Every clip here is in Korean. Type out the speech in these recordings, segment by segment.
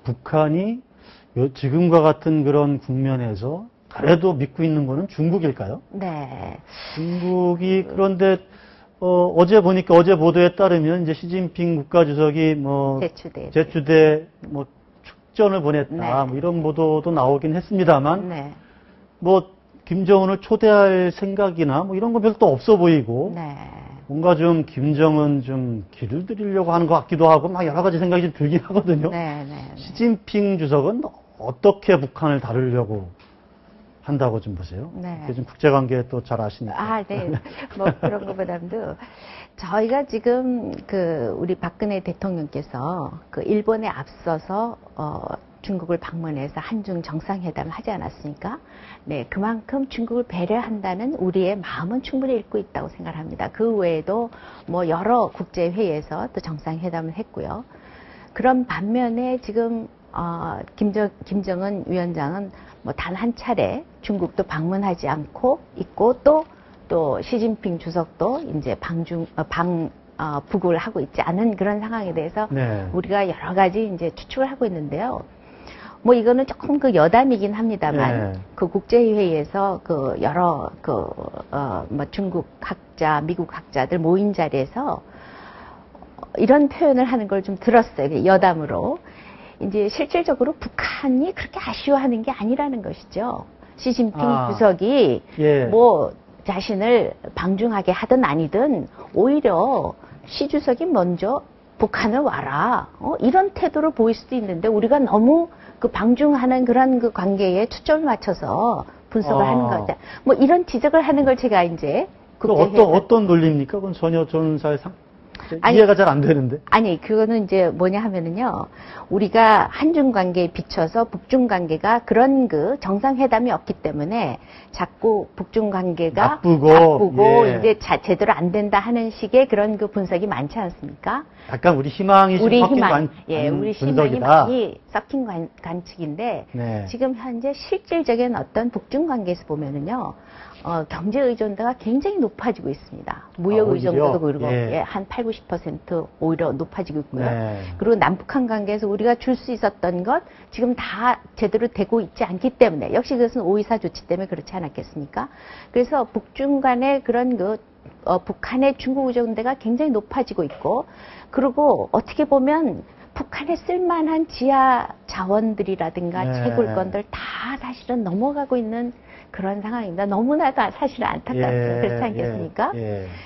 북한이 지금과 같은 그런 국면에서 그래도 믿고 있는 거는 중국일까요? 네. 중국이 그런데 어제 보니까 어제 보도에 따르면 이제 시진핑 국가주석이 뭐 제주대 뭐 축전을 보냈다 네. 뭐 이런 보도도 나오긴 했습니다만 네. 뭐 김정은을 초대할 생각이나 뭐 이런 거 별로 또 없어 보이고 네. 뭔가 좀 김정은 좀 길을 들이려고 하는 것 같기도 하고 막 여러 가지 생각이 좀 들긴 하거든요. 네. 네. 시진핑 주석은 어떻게 북한을 다루려고 한다고 좀 보세요. 네. 요즘 국제관계 또 잘 아시니까. 아, 네. 뭐 그런 것보다도 저희가 지금 우리 박근혜 대통령께서 일본에 앞서서 중국을 방문해서 한중 정상회담을 하지 않았습니까? 네, 그만큼 중국을 배려한다는 우리의 마음은 충분히 읽고 있다고 생각합니다. 그 외에도 뭐 여러 국제회의에서 또 정상회담을 했고요. 그런 반면에 지금 김정은 위원장은 뭐 단 한 차례 중국도 방문하지 않고 있고 또 시진핑 주석도 이제 북을 하고 있지 않은 그런 상황에 대해서 네. 우리가 여러 가지 이제 추측을 하고 있는데요. 뭐 이거는 조금 여담이긴 합니다만 네. 그 국제회의에서 여러 뭐 중국 학자, 미국 학자들 모인 자리에서 이런 표현을 하는 걸 좀 들었어요. 여담으로. 이제 실질적으로 북한이 그렇게 아쉬워하는 게 아니라는 것이죠. 시진핑 주석이 예. 뭐 자신을 방중하게 하든 아니든 오히려 시 주석이 먼저 북한을 와라. 이런 태도를 보일 수도 있는데 우리가 너무 방중하는 그런 관계에 초점을 맞춰서 분석을 하는 거죠. 뭐 이런 지적을 하는 걸 제가 이제 어떤 논리입니까? 그건 전혀 저는 이해가 잘 안 되는데. 아니, 그거는 이제 뭐냐 하면은요, 우리가 한중 관계에 비춰서 북중 관계가 그런 정상회담이 없기 때문에 자꾸 북중 관계가 나쁘고 예. 이제 제대로 안 된다 하는 식의 그런 분석이 많지 않습니까? 약간 우리 희망이 섞인 우리 희망이 분석이다. 많이 섞인 관측인데 네. 지금 현재 실질적인 어떤 북중 관계에서 보면은요. 경제 의존도가 굉장히 높아지고 있습니다. 무역 의존도도 그리고 한 8, 90% 오히려 높아지고 있고요. 네. 그리고 남북한 관계에서 우리가 줄 수 있었던 것 지금 다 제대로 되고 있지 않기 때문에 역시 그것은 5.24 조치 때문에 그렇지 않았겠습니까? 그래서 북중 간의 그런 북한의 중국 의존도가 굉장히 높아지고 있고 그리고 어떻게 보면 북한에 쓸만한 지하 자원들이라든가 채굴건들 다 사실은 넘어가고 있는 그런 상황입니다. 너무나도 사실은 안타깝죠. 그렇지 않겠습니까?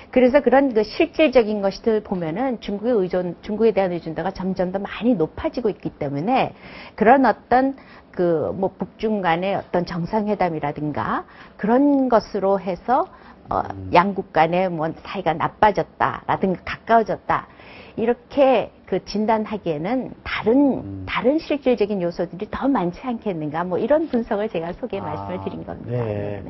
그래서 그런 실질적인 것들 보면은 중국에 대한 의존도가 점점 더 많이 높아지고 있기 때문에 그런 어떤 뭐 북중 간의 어떤 정상회담이라든가 그런 것으로 해서 양국 간의 뭐 사이가 나빠졌다라든가 가까워졌다. 이렇게 진단하기에는 다른 실질적인 요소들이 더 많지 않겠는가 뭐 이런 분석을 제가 속에 말씀을 드린 겁니다. 네.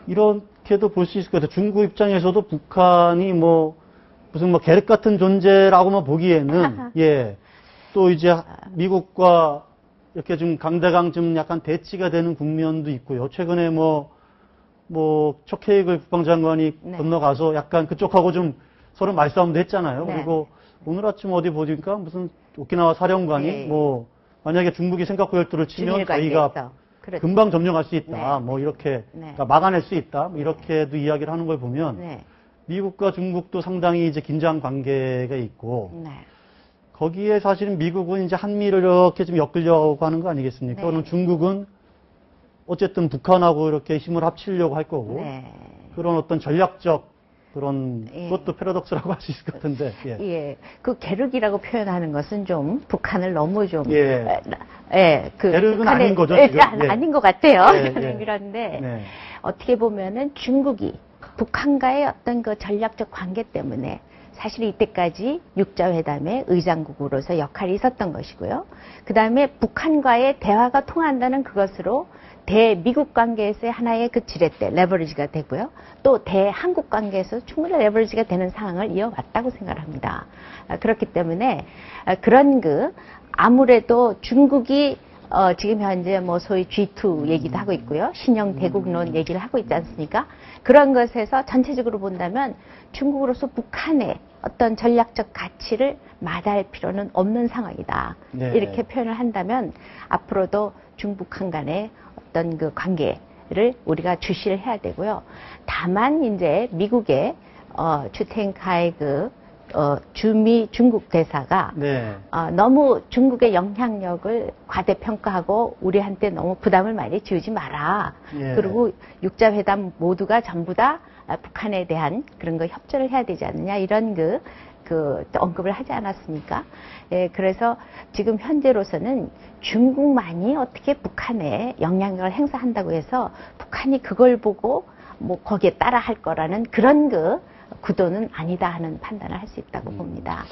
이렇게도 볼 수 있을 것 같아요. 중국 입장에서도 북한이 무슨 계륵 같은 존재라고만 보기에는 또 이제 미국과 이렇게 좀 강대강 좀 약간 대치가 되는 국면도 있고요. 최근에 척헤이글 국방장관이 건너가서 약간 그쪽하고 좀 서로 말싸움도 했잖아요. 그리고 오늘 아침 어디 보니까 무슨 오키나와 사령관이 만약에 중국이 생각고 열도를 치면 저희가 금방 점령할 수 있다. 이렇게 그러니까 막아낼 수 있다. 이렇게도 이야기를 하는 걸 보면 미국과 중국도 상당히 이제 긴장 관계가 있고 거기에 사실은 미국은 이제 한미를 이렇게 좀 엮으려고 하는 거 아니겠습니까? 그럼 중국은 어쨌든 북한하고 이렇게 힘을 합치려고 할 거고 그런 어떤 전략적 그것도 패러독스라고 할 수 있을 것 같은데. 그 계륵이라고 표현하는 것은 좀 북한을 너무 좀. 계륵은 아닌 거죠, 지금? 아닌 것 같아요. 그런데 어떻게 보면은 중국이 북한과의 어떤 전략적 관계 때문에 사실 이때까지 육자회담의 의장국으로서 역할이 있었던 것이고요. 그 다음에 북한과의 대화가 통한다는 그것으로 대미국 관계에서의 하나의 지렛대, 레버리지가 되고요. 또 대한국 관계에서 충분히 레버리지가 되는 상황을 이어왔다고 생각합니다. 그렇기 때문에 그런 아무래도 중국이 지금 현재 뭐 소위 G2 얘기도 하고 있고요. 신형 대국론 얘기를 하고 있지 않습니까? 그런 것에서 전체적으로 본다면 중국으로서 북한의 어떤 전략적 가치를 마다할 필요는 없는 상황이다. 네. 이렇게 표현을 한다면 앞으로도 중북한 간의 어떤 그 관계를 우리가 주시를 해야 되고요. 다만 이제 미국의 주텐카의 주미 중국 대사가 네. 너무 중국의 영향력을 과대평가하고 우리한테 너무 부담을 많이 지우지 마라. 예. 그리고 육자회담 모두가 전부 다 북한에 대한 그런 거 협조를 해야 되지 않느냐 이런 또 언급을 하지 않았습니까? 예, 그래서 지금 현재로서는 중국만이 어떻게 북한에 영향력을 행사한다고 해서 북한이 그걸 보고 뭐 거기에 따라 할 거라는 그런 구도는 아니다 하는 판단을 할 수 있다고 봅니다.